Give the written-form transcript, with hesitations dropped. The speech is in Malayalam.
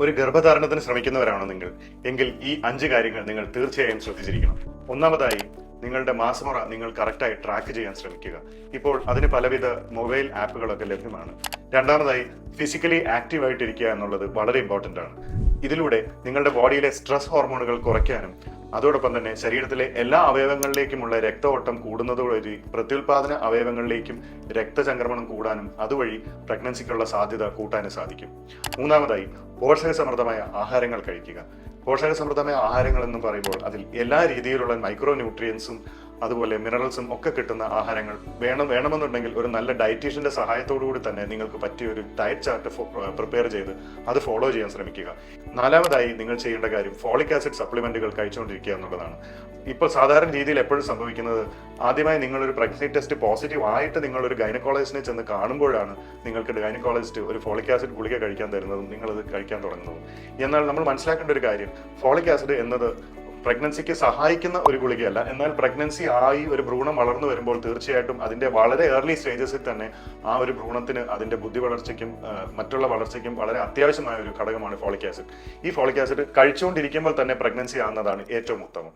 ഒരു ഗർഭധാരണത്തിന് ശ്രമിക്കുന്നവരാണോ നിങ്ങൾ എങ്കിൽ ഈ 5 കാര്യങ്ങൾ നിങ്ങൾ തീർച്ചയായും ശ്രദ്ധിച്ചിരിക്കണം. ഒന്നാമതായി, നിങ്ങളുടെ മാസമുറ നിങ്ങൾ കറക്റ്റായി ട്രാക്ക് ചെയ്യാൻ ശ്രമിക്കുക. ഇപ്പോൾ അതിന് പലവിധ മൊബൈൽ ആപ്പുകളൊക്കെ ലഭ്യമാണ്. രണ്ടാമതായി, ഫിസിക്കലി ആക്റ്റീവ് ആയിട്ടിരിക്കുക എന്നുള്ളത് വളരെ ഇമ്പോർട്ടൻ്റ് ആണ്. ഇതിലൂടെ നിങ്ങളുടെ ബോഡിയിലെ സ്ട്രെസ് ഹോർമോണുകൾ കുറയ്ക്കാനും അതോടൊപ്പം തന്നെ ശരീരത്തിലെ എല്ലാ അവയവങ്ങളിലേക്കുമുള്ള രക്തഓട്ടം കൂടുന്നതോടുകൂടി പ്രത്യുൽപാദന അവയവങ്ങളിലേക്കും രക്തചംക്രമണം കൂടാനും അതുവഴി പ്രഗ്നൻസിക്കുള്ള സാധ്യത കൂട്ടാനും സാധിക്കും. മൂന്നാമതായി, പോഷകസമൃദ്ധമായ ആഹാരങ്ങൾ കഴിക്കുക. പോഷകസമൃദ്ധമായ ആഹാരങ്ങൾ എന്ന് പറയുമ്പോൾ അതിൽ എല്ലാ രീതിയിലുള്ള മൈക്രോ ന്യൂട്രിയൻസും അതുപോലെ മിനറൽസും ഒക്കെ കിട്ടുന്ന ആഹാരങ്ങൾ വേണമെന്നുണ്ടെങ്കിൽ ഒരു നല്ല ഡയറ്റീഷ്യന്റെ സഹായത്തോടു കൂടി തന്നെ നിങ്ങൾക്ക് പറ്റിയ ഒരു ഡയറ്റ് ചാർട്ട് പ്രിപ്പയർ ചെയ്ത് അത് ഫോളോ ചെയ്യാൻ ശ്രമിക്കുക. നാലാമതായി, നിങ്ങൾ ചെയ്യേണ്ട കാര്യം ഫോളിക് ആസിഡ് സപ്ലിമെന്റുകൾ കഴിച്ചുകൊണ്ടിരിക്കുക എന്നുള്ളതാണ്. ഇപ്പോൾ സാധാരണ രീതിയിൽ എപ്പോഴും സംഭവിക്കുന്നത്, ആദ്യമായി നിങ്ങളൊരു പ്രഗ്നൻസി ടെസ്റ്റ് പോസിറ്റീവ് ആയിട്ട് നിങ്ങളൊരു ഗൈനക്കോളജിസ്റ്റിനെ ചെന്ന് കാണുമ്പോഴാണ് നിങ്ങൾക്ക് ഗൈനക്കോളജിസ്റ്റ് ഒരു ഫോളിക് ആസിഡ് ഗുളിക കഴിക്കാൻ തരുന്നതും നിങ്ങളത് കഴിക്കാൻ തുടങ്ങുന്നതും. എന്നാൽ നമ്മൾ മനസ്സിലാക്കേണ്ട ഒരു കാര്യം, ഫോളിക് ആസിഡ് എന്നത് പ്രഗ്നൻസിക്ക് സഹായിക്കുന്ന ഒരു ഗുളികയല്ല. എന്നാൽ പ്രഗ്നൻസി ആയി ഒരു ഭ്രൂണം വളർന്നു വരുമ്പോൾ തീർച്ചയായിട്ടും അതിന്റെ വളരെ ഏർലി സ്റ്റേജസിൽ തന്നെ ആ ഒരു ഭ്രൂണത്തിന് അതിന്റെ ബുദ്ധി വളർച്ചയ്ക്കും മറ്റുള്ള വളർച്ചയ്ക്കും വളരെ അത്യാവശ്യമായ ഒരു ഘടകമാണ് ഫോളിക് ആസിഡ്. ഈ ഫോളിക് ആസിഡ് കഴിച്ചുകൊണ്ടിരിക്കുമ്പോൾ തന്നെ പ്രഗ്നൻസി ആകുന്നതാണ് ഏറ്റവും ഉത്തമം.